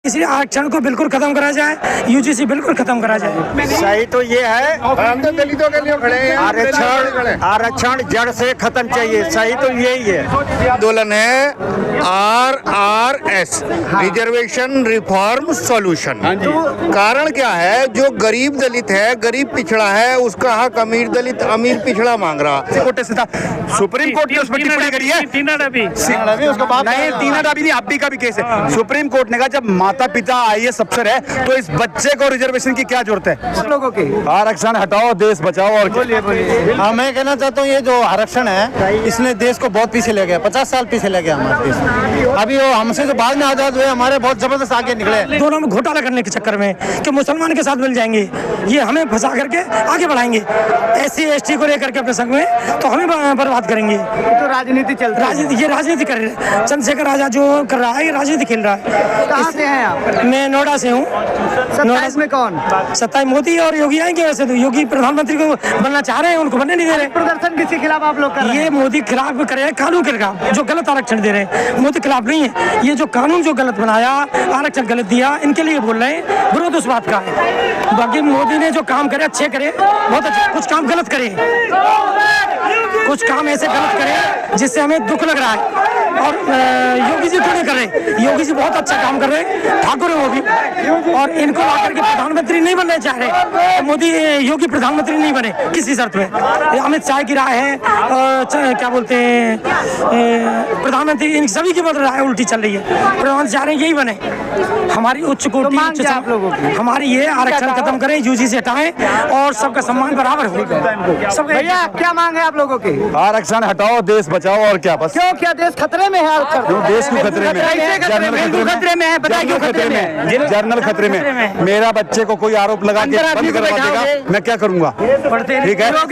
इसी आरक्षण को बिल्कुल खत्म करा जाए, यूजीसी बिल्कुल खत्म करा जाए। सही तो ये है, हम तो दलितों के लिए खड़े हैं। आरक्षण जड़ से खत्म चाहिए, सही तो यही है। आंदोलन है RRS, रिजर्वेशन रिफॉर्म सॉल्यूशन। कारण क्या है, जो गरीब दलित है, गरीब पिछड़ा है, उसका हक अमीर दलित अमीर पिछड़ा मांग रहा। कोर्ट से था, सुप्रीम कोर्ट ने उस पर टिप्पणी करी है। तीना डाबी नहीं, आप भी का भी केस है। सुप्रीम कोर्ट ने कहा जब माता पिता IAS अफसर है तो इस बच्चे को रिजर्वेशन की क्या जरूरत है। लोगों की आरक्षण हटाओ, देश बचाओ। और बोलिए। हाँ, मैं कहना चाहता हूँ ये जो आरक्षण है इसने देश को बहुत पीछे ले गया, 50 साल पीछे ले गया हमारे देश। अभी वो हमसे जो बाद में आजाद हुए हमारे बहुत जबरदस्त आगे निकले। दोनों में घोटाला करने के चक्कर में कि मुसलमान के साथ मिल जाएंगे, ये हमें फंसा करके आगे बढ़ाएंगे। SC ST को लेकर के अपने संग में तो हमें बर्बाद करेंगे। तो राजनीति चल रही है, ये राजनीति कर रहे हैं। चंद्रशेखर राजा जो कर रहा है ये राजनीति खेल रहा है। कहाँ से हैं आप? मैं नोएडा से हूँ। 27 में कौन? 27 मोदी और योगी आएंगे। वैसे तो योगी प्रधानमंत्री को बनना चाह रहे हैं, उनको बनने नहीं दे रहे। प्रदर्शन किसके खिलाफ आप लोग कर रहे हैं? ये मोदी खिलाफ कर रहे हैं, कानून के खिलाफ जो गलत आरक्षण दे रहे हैं। मोदी खिलाफ नहीं है, ये जो कानून जो गलत बनाया, आरक्षण गलत दिया, इनके लिए बोल रहे हैं। विरोध उस बात का है। बाकी मोदी ने जो काम करे अच्छे करे, बहुत अच्छे। कुछ काम गलत करे, कुछ काम ऐसे गलत करे जिससे हमें दुख लग रहा है। और योगी जी क्यों नहीं कर रहे? योगी जी बहुत अच्छा काम कर रहे हैं, ठाकुर है वो भी। और इनको लाकर के प्रधानमंत्री नहीं बनना चाह रहे। मोदी योगी प्रधानमंत्री नहीं बने किसी शर्त में। अमित शाह की राय है, क्या बोलते हैं, प्रधानमंत्री, इन सभी की राय उल्टी चल रही है। प्रधानमंत्री चाह रहे हैं यही बने। हमारी उच्च कोटि आप लोगों की हमारी ये आरक्षण खत्म करें, यूजीसी हटाएं और सबका सम्मान बराबर हो। सब भैया क्या मांग है आप लोगों की? आरक्षण हटाओ, देश बचाओ। और क्या बस क्यों, क्या देश खतरे में है? आरक्षण क्यों देश क्यों खतरे में? खतरे में है, बताइए क्यों खतरे में है? जर्नल खतरे में। मेरा बच्चे को कोई आरोप लगा के बंद करवा देगा, मैं क्या करूंगा? ठीक है। और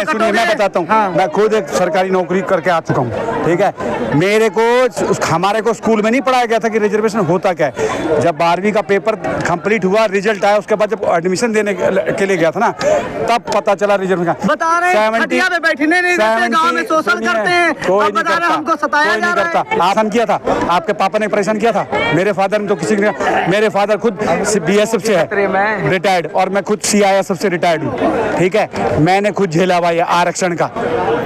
सुनिए मैं बताता हूँ, मैं खुद एक सरकारी नौकरी करके आ चुका हूँ। ठीक है, मेरे को हमारे को स्कूल में नहीं पढ़ाया गया था कि रिजर्वेशन होता क्या है। जब 12वीं का पेपर कंप्लीट हुआ, रिजल्ट आया, उसके बाद जब एडमिशन देने के लिए गया था ना, तब पता चला रिजर्वेशन। बता रहे हैं खटिया पे बैठने नहीं देते, गांव में शोषण करते हैं। कोई नहीं करता, हमको सताया जा रहा है। आसान किया था, आपके पापा ने परेशान किया था। मेरे फादर ने तो किसी ने, मेरे फादर खुद BSF से है रिटायर्ड, और मैं खुद CISF से रिटायर्ड हूँ। ठीक है, मैंने खुद झेला हुआ ये आरक्षण का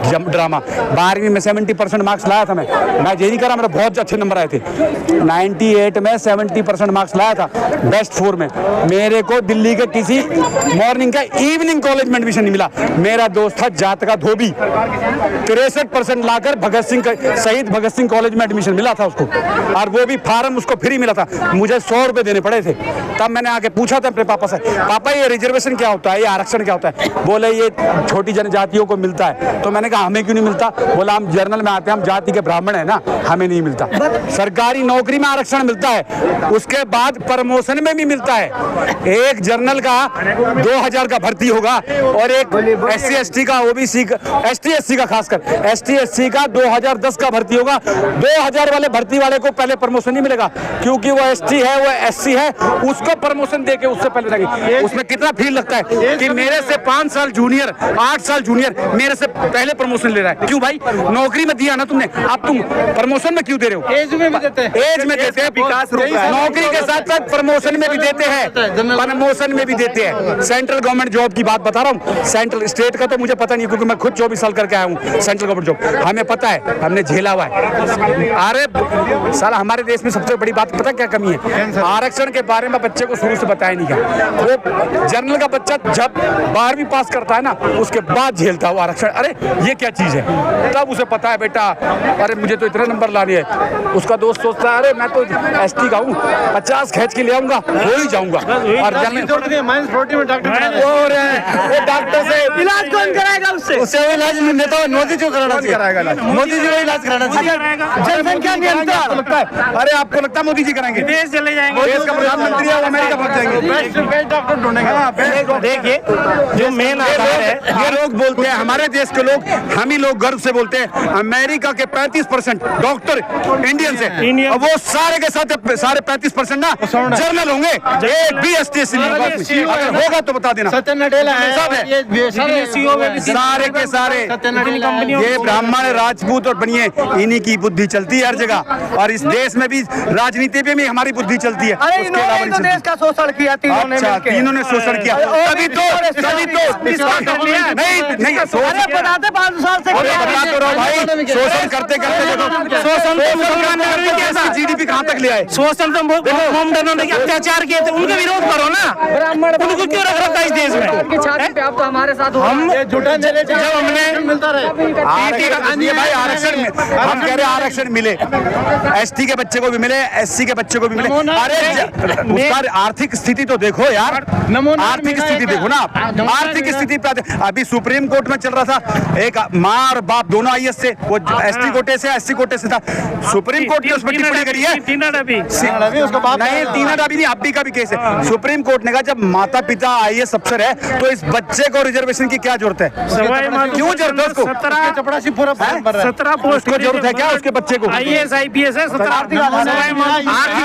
ड्रामा। 12वीं में 70% मार्क्स लाया था मैं ये नहीं करा, मेरे बहुत अच्छे नंबर आए थे। 98 में 70% मार्क्स लाया था, बेस्ट 4 में। मेरे को दिल्ली के किसी मॉर्निंग का इवनिंग कॉलेज में एडमिशन नहीं मिला। मेरा दोस्त था जात का धोबी, 63% लाकर शहीद भगत सिंह कॉलेज में एडमिशन मिला था उसको, और वो भी फार्म उसको फ्री मिला था। मुझे 100 रुपए देने पड़े थे। तब मैंने आके पूछा था अपने पापा से, पापा ये रिजर्वेशन क्या होता है, ये आरक्षण क्या होता है? बोले ये छोटी जनजातियों को मिलता है। तो मैंने कहा हमें क्यों नहीं मिलता? बोला हम जर्नल में आते हैं, हम जाति के ब्राह्मण है ना, हमें नहीं मिलता। सरकारी नौकरी में आरक्षण मिलता है, उसके बाद प्रमोशन में भी मिलता है। एक जर्नल का 2000 का भर्ती होगा, और एक SC ST का, OBC का, ST SC का, खासकर ST SC का 2010 का भर्ती होगा। 2000 वाले भर्ती वाले को पहले प्रमोशन नहीं मिलेगा, क्योंकि वो ST है, वो SC है, उसको प्रमोशन देके उससे पहले लगेगी। उसमें कितना फील लगता है कि मेरे से 5 साल जूनियर, 8 साल जूनियर मेरे से पहले प्रमोशन ले रहा है। क्यों भाई? नौकरी में दिया ना तुमने, अब तुम प्रमोशन में क्यों दे रहे हो? एज में भी देते हैं, एज में देते हैं, नौकरी के साथ साथ प्रमोशन में भी देते हैं, प्रमोशन में भी देते हैं। सेंट्रल गवर्नमेंट जॉब की बात बता रहा हूँ, सेंट्रल स्टेट का तो मुझे पता नहीं, क्योंकि मैं खुद 24 साल करके आया हूँ सेंट्रल गवर्नमेंट जॉब। हमें पता है, हमने झेला हुआ है। अरे साला हमारे देश में सबसे बड़ी बात पता क्या कमी है? आरक्षण के बारे में बच्चे को शुरू से बताया नहीं गया। वो जर्नल का बच्चा जब 12वीं पास करता है ना, उसके बाद झेलता है वो आरक्षण। अरे ये क्या चीज है, तब उसे पता है बेटा, अरे मुझे तो इतने नंबर लाने हैं। उसका दोस्त सोचता है अरे मैं तो ST का हूँ, 50 खींच के ले आऊंगा, हो ही जाऊंगा। और डॉक्टर से इलाज कौन कराएगा? उससे इलाज नेता मोदी जी कराना चाहिए, मोदी जी को इलाज कराना चाहिए। जनसंख्या नियंत्रण लगता है, अरे आपको लगता है मोदी जी कराएंगे? देश चले जाएंगे, देश का प्रधानमंत्री है, वो अमेरिका पहुंच जाएंगे। डॉक्टर ढूंढेंगे। देखिए जो मेन आधार है, ये लोग बोलते हैं, हमारे देश के लोग, हम ही लोग गर्व से बोलते हैं, अमेरिका के 35% डॉक्टर इंडियन से, और वो सारे के सारे 35% ना जर्नल होंगे, एक भी ST SC नहीं। अगर होगा तो बता देना। सत्य नडेला है, सारे के सारे ये ब्राह्मण राजपूत और बनिए, इन्हीं की बुद्धि चलती है हर जगह। और इस देश में भी राजनीति बीजेपी में हमारी बुद्धि चलती है, अरे उसके अलावा इन्होंने तो नहीं देश का शोषण किया तीनों ने अच्छा, मिलके। तीनों ने शोषण किया, तभी तो नहीं अरे बताते 5 साल से अरे बता तो रहो भाई, शोषण करते करते शोषण तो जीडीपी कहाँ तक ले आए? शोषण तो मोमडनों ने अत्याचार किए थे, उनका विरोध करो ना, उनको क्यों रख रखा इस देश में? छाती पे आप तो हमारे साथ हम जब हमने मिलता रहे भाई आरक्षण में हम कह रहे हैं आरक्षण मिले, एसटी के बच्चे को भी मिले, एससी के बच्चे को भी मिले। अरे उसका आर्थिक स्थिति तो देखो यार, आर्थिक स्थिति देखो ना, आर्थिक स्थिति अभी सुप्रीम कोर्ट में चल रहा था, एक माँ और बाप दोनों आईएएस से, वो एसटी कोटे से एससी कोटे से था, सुप्रीम कोर्ट ने उस पर टिप्पणी करी है। नहीं तीना डाबी नहीं, अभी का भी केस है। सुप्रीम कोर्ट ने कहा जब माता पिता आईएएस अफसर है तो इस बच्चे को रिजर्वेशन की क्या जरूरत है? क्यों जरूरत है उसको? 17 पोस्ट उसको जरूरत है क्या उसके बच्चे को? IAS IPS है 17 आर्थिक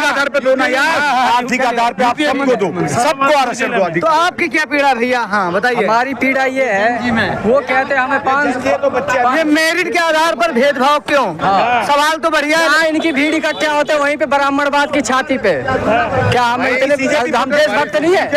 आधार पे दो ना यार, आर्थिक आधार पे आप सबको दो, सबको आरक्षण दो। तो आपकी क्या पीड़ा भैया? हाँ बताइए। हमारी पीड़ा ये है, वो कहते हैं हमें 5 ये मेरिट के आधार पर भेदभाव क्यों? सवाल तो बढ़िया है। जहाँ इनकी भीड़ इकट्ठा होते हैं वहीं पे ब्राह्मणवाद की छाती पे, क्या हम इतने हम देशभक्त नहीं है?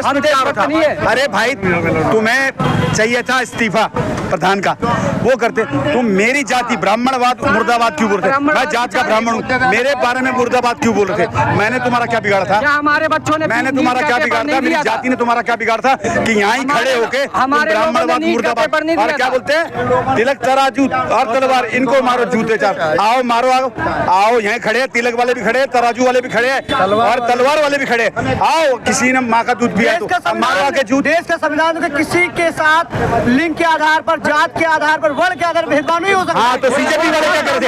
हम देशभक्त नहीं है। अरे भाई तुम्हें चाहिए था इस्तीफा प्रधान का, वो करते तुम मेरी जाति ब्राह्मणवाद मुर्दाबाद क्यों बोलते? मैं जात का ब्राह्मण हूँ, मेरे बारे में मुर्दाबाद क्यों बोल रहे थे? मैंने तुम्हारा क्या बिगाड़ा था? क्या हमारे बच्चों ने मैंने तुम्हारा क्या बिगाड़ा था? मेरी जाति ने तुम्हारा क्या बिगाड़ा था कि यहाँ ही खड़े होके ब्राह्मणवाद मुर्दाबाद और क्या बोलते हैं? तिलक तराजू और तलवार, इनको मारो जूते चार, आओ मारो, आओ आओ यहाँ खड़े, तिलक वाले भी खड़े, तराजू वाले भी खड़े और तलवार वाले भी खड़े, आओ किसी ने माँ का दूध पिया तो मारो आके जूत। देश का संविधान में किसी के साथ लिंग के आधार पर, जात के आधार पर, वर्ण के आधार पर भेदभाव नहीं हो सकता। हाँ तो सीजेपी वाले क्या कर रहे थे?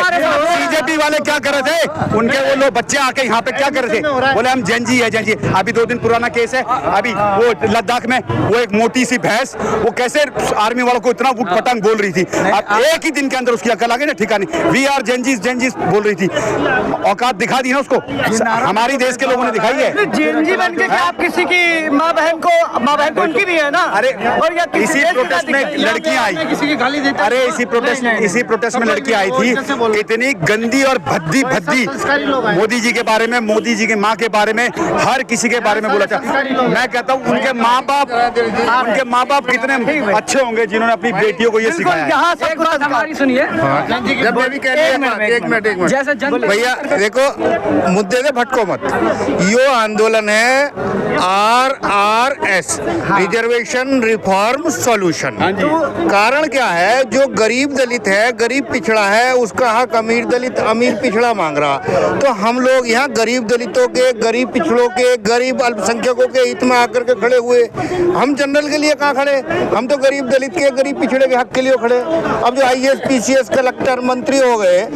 सीजेपी वाले क्या कर रहे थे? उनके वो लोग बच्चे आके यहाँ पे क्या कर रहे थे? बोले हम जैन जी है, जैन जी। अभी 2 दिन पुराना केस है, अभी वो लद्दाख में वो एक मोटी सी भैंस, वो कैसे आर्मी वालों को इतना पटंग बोल रही थी, अब एक ही दिन के अंदर उसकी अकल आ गई ना ठिकाने, वी आर जैनजीज जैनजीज बोल रही थी। औकात दिखा दी ना उसको, हमारी देश के लोगों ने दिखाई है। जैनजी बन के क्या आप किसी की माँ बहन को उनकी भी है ना? अरे और या इसी प्रोटेस्ट में लड़कियां आई, किसी की गाली देते, अरे इसी प्रोटेस्ट में लड़की आई थी, इतनी गंदी और भद्दी मोदी जी के बारे में, मोदी जी की माँ के बारे में, हर किसी के बारे में बोला था। मैं कहता हूँ उनके माँ बाप कितने अच्छे होंगे जिन्होंने अपनी बेटियों को ये सिखाया है। यहाँ एक बात हमारी सुनिए, जब मैं भी कह रही हूँ, एक मिनट जैसे भैया देखो, मुद्दे से भटको मत। यो आंदोलन है RRS, रिजर्वेशन रिफॉर्म सॉल्यूशन। कारण क्या है? जो गरीब दलित है, गरीब पिछड़ा है, उसका हक अमीर दलित अमीर पिछड़ा मांग रहा। तो हम लोग यहाँ गरीब दलितों के, गरीब पिछड़ों के, गरीब अल्पसंख्यकों के हित में आकर के खड़े हुए। हम जनरल के लिए कहाँ खड़े? हम तो गरीब दलित के, गरीब पिछड़े के हक के लिए खड़े। अब जो IAS PCS कलेक्टर मंत्री हो गए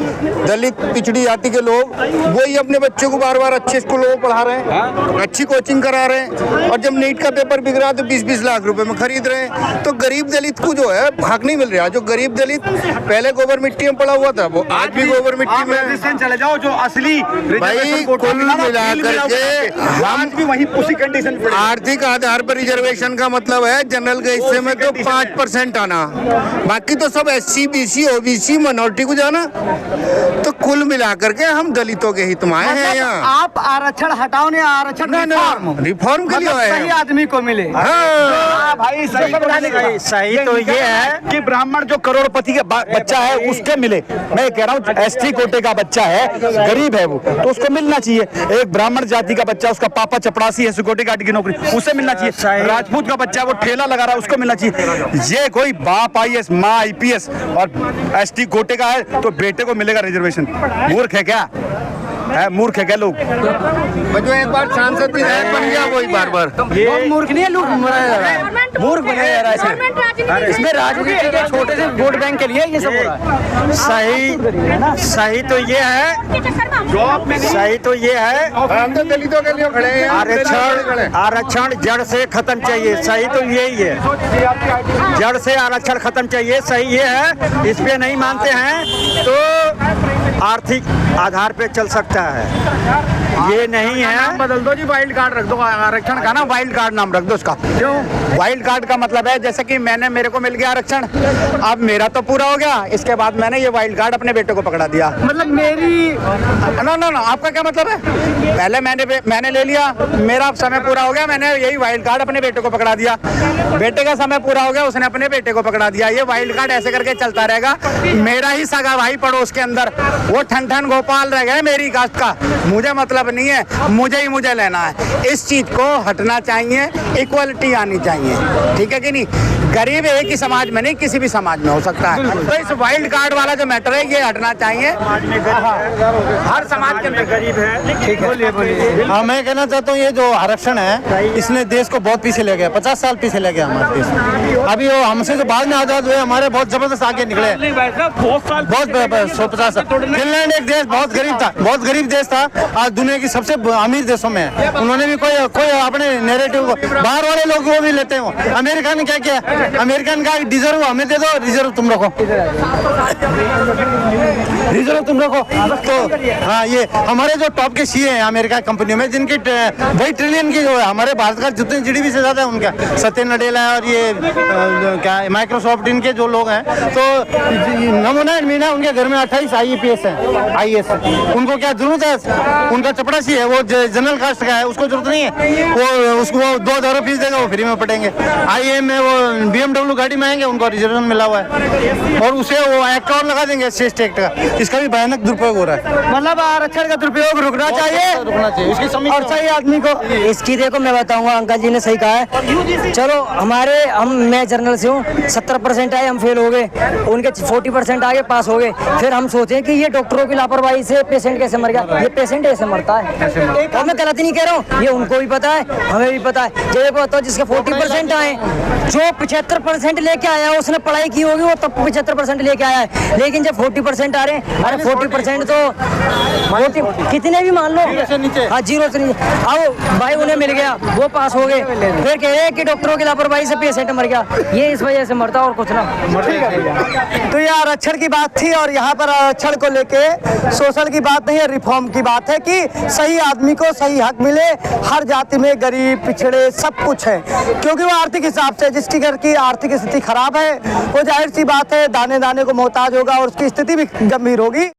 दलित पिछड़ी जाति के लोग, वही अपने बच्चों को बार बार अच्छे स्कूलों में पढ़ा रहे हैं, अच्छी कोचिंग करा रहे हैं, और जब नीट का पेपर बिक रहा तो 20-20 लाख रुपए में खरीद रहे हैं। तो गरीब दलित को जो है हक नहीं मिल रहा। जो गरीब दलित पहले गोबर मिट्टी में पड़ा हुआ था, वो आज भी गोबर मिट्टी में। चले जाओ जो असली भाई कुल मिलाकर के हम भी वही उसी कंडीशन पे। आर्थिक आधार पर रिजर्वेशन का मतलब है जनरल के हिस्से में तो 5% आना, बाकी तो सब SC BC OBC माइनॉरिटी को जाना। तो कुल मिलाकर के हम दलितों के हित में आए हैं यहाँ। आप आरक्षण हटाओ ने आरक्षण रिफॉर्म के लिए आए सही हैं। आदमी को मिले। हाँ भाई सही तो ये है कि ब्राह्मण जो करोड़पति का बच्चा है उसके मिले। मैं कह रहा हूँ ST कोटे का बच्चा है, गरीब है वो, तो उसको मिलना चाहिए। एक ब्राह्मण जाति का बच्चा, उसका पापा चपरासी है, सिक्योरिटी गार्ड की नौकरी, उसे मिलना चाहिए। राजपूत का बच्चा वो ठेला लगा रहा है, उसको मिलना चाहिए। ये कोई बाप IAS माँ IPS और ST कोटे का है तो बेटे को मिलेगा रिजर्वेशन? मूर्ख है क्या? मूर्ख है क्या लोग? जो एक बार सांसद विधायक बन गया वही बार ये मूर्ख नहीं है, लोग मूर्ख बनाया जा रहा है इसमें राजनीति के छोटे से वोट बैंक के लिए ये सब हो रहा है। सही तो ये है, सही तो ये है, हम तो दलितों के लिए खड़े हैं। आरक्षण जड़ से खत्म चाहिए। सही तो यही है, जड़ से आरक्षण खत्म चाहिए। सही ये है, इस पे नहीं मानते हैं तो आर्थिक आधार पे चल सकता है। ये नहीं है। नाम बदल दो जी, वाइल्ड कार्ड रख दो आरक्षण का ना, वाइल्ड कार्ड नाम रख दो उसका। क्यों? वाइल्ड कार्ड का मतलब है जैसे कि मेरे को मिल गया आरक्षण, अब मेरा तो पूरा हो गया, इसके बाद मैंने ये वाइल्ड कार्ड अपने बेटे को पकड़ा दिया। मतलब मेरी ना आपका क्या मतलब है? पहले मैंने ले लिया, मेरा समय पूरा हो गया, मैंने यही वाइल्ड कार्ड अपने बेटे को पकड़ा दिया। बेटे का समय पूरा हो गया, उसने अपने बेटे को पकड़ा दिया। ये वाइल्ड कार्ड ऐसे करके चलता रहेगा। मेरा ही सगा भाई पड़ोस के अंदर वो ठन गोपाल रह गए मेरी कास्ट का, मुझे मतलब नहीं है, मुझे लेना है। इस चीज को हटना चाहिए, इक्वलिटी आनी चाहिए, ठीक है कि नहीं? गरीब एक ही समाज में नहीं, किसी भी समाज में हो सकता है। तो इस वाइल्ड कार्ड वाला जो मैटर है ये हटना चाहिए। हर समाज के अंदर गरीब है, ठीक है। हाँ, मैं कहना चाहता हूँ ये जो आरक्षण है इसने देश को बहुत पीछे ले गया, 50 साल पीछे ले गया हमारे देश में। अभी वो हमसे जो बाद में आजाद हुए हमारे बहुत जबरदस्त आगे निकले, बहुत 150 साल। फिनलैंड एक देश बहुत गरीब देश था, आज दुनिया की सबसे अमीर देशों में है। उन्होंने भी कोई अपने नैरेटिव को बाहर वाले लोग वो भी लेते हैं। अमेरिका ने क्या किया? अमेरिका ने कहा डिजर्व हमें दे दो, रिजर्व तुम रखो, रिजर्व तुम रखो। तो हाँ, ये हमारे जो टॉप के सीए हैं अमेरिका कंपनियों में, जिनकी वही ट्रिलियन की जो है, हमारे भारत का जितने जीडीपी से ज्यादा है उनका, सत्य नडेला है और ये क्या माइक्रोसॉफ्ट, इनके जो लोग हैं। तो नमूना मीना उनके घर में 28 IAS है, IAS। उनको क्या जरूरत है? उनका चपड़ासी है, वो जनरल कास्ट का है, उसको जरूरत नहीं है। वो उसको 2000 फीस देगा, वो फ्री में पढ़ेंगे। IIM में वो BMW गाड़ी में आएंगे, उनको रिजर्वेशन मिला हुआ है, और उसे वो एक्ट और लगा देंगे SC एक्ट का। इसका भी भयानक दुरुपयोग हो रहा है। मतलब आरक्षण का दुरुपयोग रुकना चाहिए, इसकी समीक्षा और सही आदमी को। इसकी देखो मैं बताऊंगा, अंकल जी ने सही कहा है। चलो मैं जर्नल से हूँ, 70% आए हम फेल हो गए, उनके 40% आगे पास हो गए। फिर हम सोचे कि ये डॉक्टरों की लापरवाही से पेशेंट कैसे मर गया, ये पेशेंट ऐसे मरता है। और मैं गलत नहीं कह रहा हूँ, ये उनको भी पता है, हमें भी पता है। ये देखो जिसके 40% आए, जो 75% लेके आया है उसने पढ़ाई की होगी, वो तब 75% लेके आया है। लेकिन जब 40% आ रहे हैं, अरे 40% तो 40 कितने भी मान लो, हाँ 0 से नीचे। अब भाई उन्हें मिल गया, वो पास हो गए, फिर कह रहे हैं कि डॉक्टरों की लापरवाही से पेशेंट मर गया। ये इस वजह से मरता और कुछ ना। तो ये आरक्षण की बात थी, और यहाँ पर आरक्षण को लेके सोशल की बात नहीं है, रिफॉर्म की बात है कि सही आदमी को सही हक मिले। हर जाति में गरीब पिछड़े सब कुछ है, क्योंकि वो आर्थिक हिसाब से जिसकी घर की आर्थिक स्थिति खराब है, वो जाहिर सी बात है दाने दाने को मोहताज होगा और उसकी स्थिति भी गंभीर होगी।